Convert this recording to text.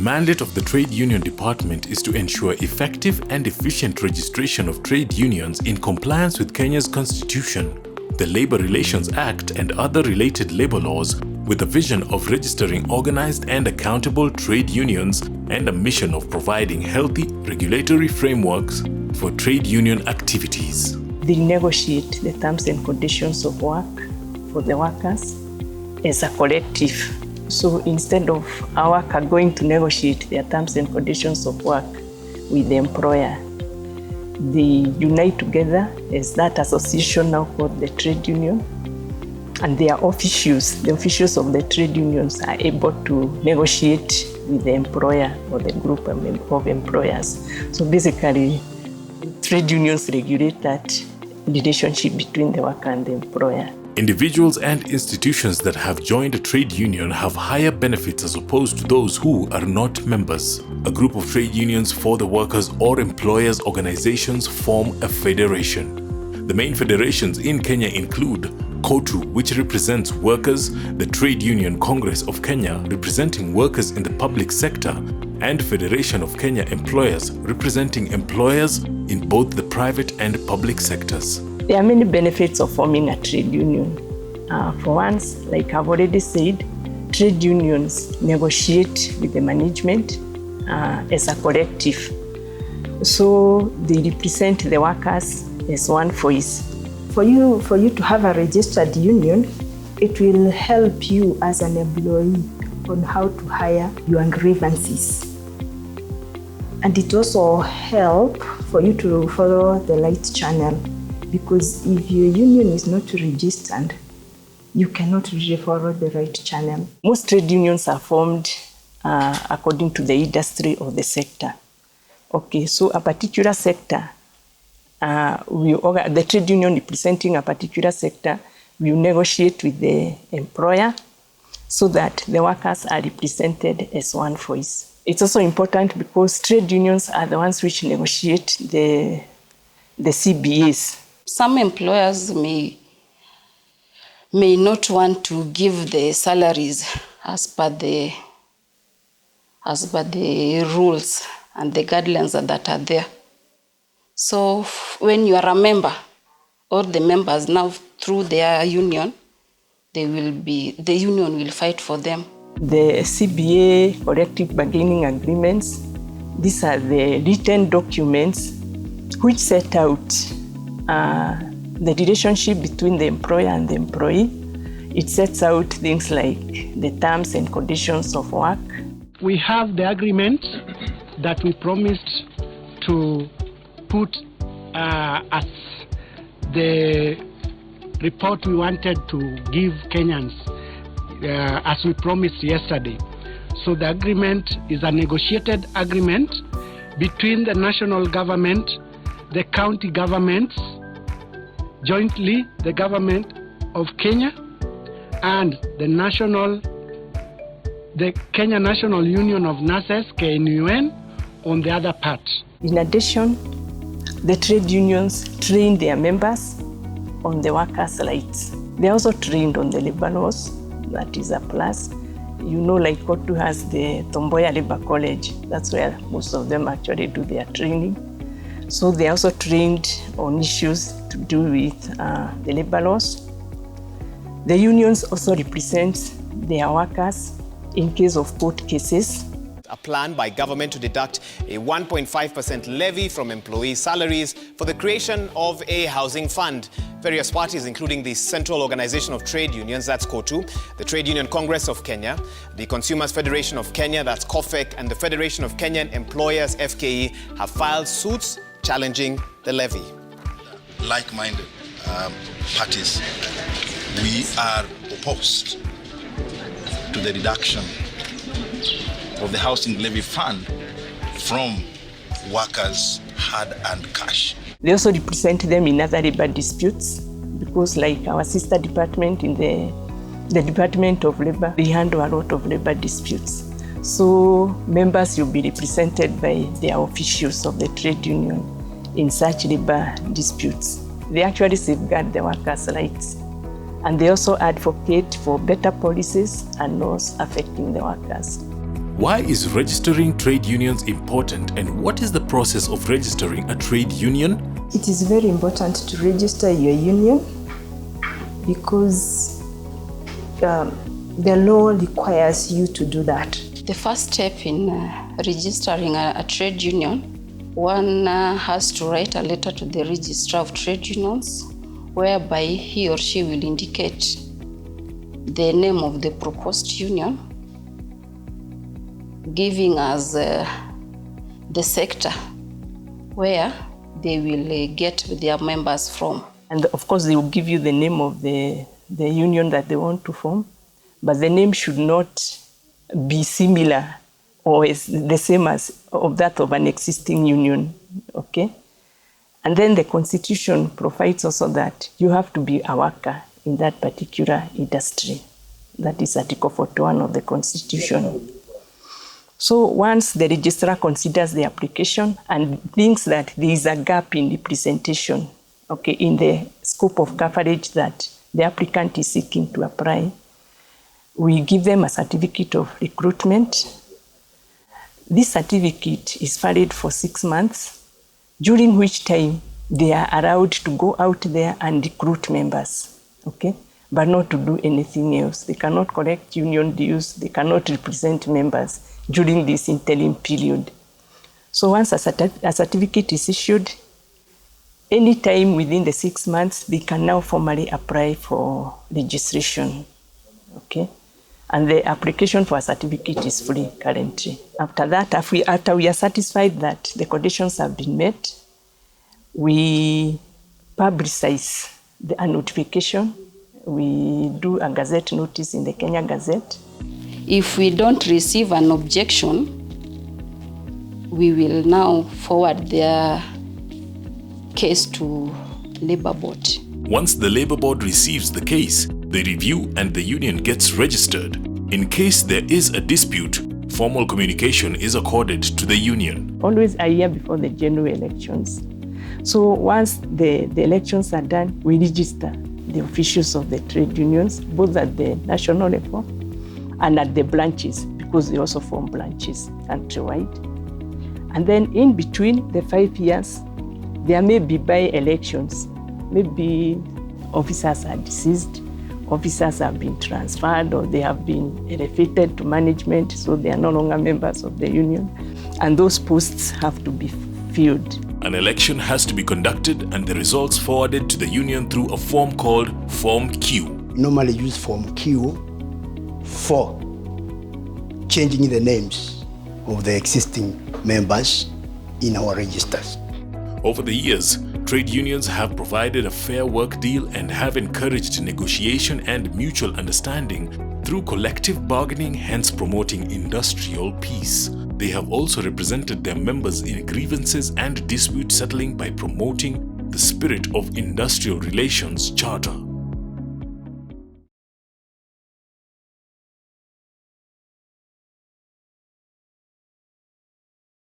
mandate of the Trade Union Department is to ensure effective and efficient registration of trade unions in compliance with Kenya's Constitution, the Labour Relations Act and other related labour laws, with a vision of registering organized and accountable trade unions and a mission of providing healthy regulatory frameworks for trade union activities. They negotiate the terms and conditions of work for the workers as a collective. So instead of a worker going to negotiate their terms and conditions of work with the employer, they unite together as that association now called the trade union, and their officials, the officials of the trade unions, are able to negotiate with the employer or the group of employers. So basically, trade unions regulate that relationship between the worker and the employer. Individuals and institutions that have joined a trade union have higher benefits as opposed to those who are not members. A group of trade unions for the workers or employers organizations form a federation. The main federations in Kenya include KOTU, which represents workers, the Trade Union Congress of Kenya, representing workers in the public sector, and Federation of Kenya Employers, representing employers in both the private and public sectors. There are many benefits of forming a trade union. For once, like I've already said, trade unions negotiate with the management as a collective. So they represent the workers as one voice. For you to have a registered union, it will help you as an employee on how to hire your grievances. And it also helps for you to follow the right channel, because if your union is not registered, you cannot really follow the right channel. Most trade unions are formed according to the industry or the sector. Okay, so a particular sector, the trade union representing a particular sector will negotiate with the employer so that the workers are represented as one voice. It's also important because trade unions are the ones which negotiate the CBAs. Some employers may not want to give the salaries as per the rules and the guidelines that are there. So when you are a member, or the members now through their union, the union will fight for them. The CBA, collective bargaining agreements, these are the written documents which set out the relationship between the employer and the employee. It sets out things like the terms and conditions of work. We have the agreement that we promised to put as the report we wanted to give Kenyans as we promised yesterday. So the agreement is a negotiated agreement between the national government, the county governments, jointly the government of Kenya, and the Kenya National Union of Nurses, KNUN, on the other part. In addition, the trade unions train their members on the workers' rights. They're also trained on the labor laws. That is a plus. You know, like KOTU has the Tomboya Labor College. That's where most of them actually do their training. So they're also trained on issues to do with the labor laws. The unions also represent their workers in case of court cases. A plan by government to deduct a 1.5% levy from employee salaries for the creation of a housing fund. Various parties, including the Central Organization of Trade Unions, that's KOTU, the Trade Union Congress of Kenya, the Consumers Federation of Kenya, that's COFEC, and the Federation of Kenyan Employers, FKE, have filed suits challenging the levy. Like-minded parties, we are opposed to the reduction of the housing levy fund from workers' hard-earned cash. They also represent them in other labor disputes because, like our sister department in the Department of Labor, they handle a lot of labor disputes. So members will be represented by their officials of the trade union in such labor disputes. They actually safeguard the workers' rights, and they also advocate for better policies and laws affecting the workers. Why is registering trade unions important, and what is the process of registering a trade union? It is very important to register your union because the law requires you to do that. The first step in registering a trade union, one has to write a letter to the Registrar of Trade Unions, whereby he or she will indicate the name of the proposed union, giving us the sector where they will get their members from. And of course, they will give you the name of the union that they want to form, but the name should not be similar or is the same as of that of an existing union, okay? And then the Constitution provides also that you have to be a worker in that particular industry. That is Article 41 of the Constitution. So once the registrar considers the application and thinks that there is a gap in representation, okay, in the scope of coverage that the applicant is seeking to apply, we give them a certificate of recruitment. This certificate is valid for 6 months, during which time they are allowed to go out there and recruit members, okay, but not to do anything else. They cannot collect union dues, they cannot represent members during this interim period. So once a certificate is issued, any time within the 6 months, they can now formally apply for registration, okay? And the application for a certificate is free currently. After that, after we are satisfied that the conditions have been met, we publicize a notification. We do a gazette notice in the Kenya Gazette. If we don't receive an objection, we will now forward their case to Labour Board. Once the Labour Board receives the case, they review and the union gets registered. In case there is a dispute, formal communication is accorded to the union. Always a year before the general elections. So once the elections are done, we register the officials of the trade unions, both at the national level and at the branches, because they also form branches countrywide. And then in between the 5 years, there may be by-elections. Maybe officers are deceased, officers have been transferred, or they have been elevated to management, so they are no longer members of the union. And those posts have to be filled. An election has to be conducted and the results forwarded to the union through a form called Form Q. Normally use Form Q for changing the names of the existing members in our registers. Over the years, trade unions have provided a fair work deal and have encouraged negotiation and mutual understanding through collective bargaining, hence promoting industrial peace. They have also represented their members in grievances and dispute settling by promoting the spirit of industrial relations charter.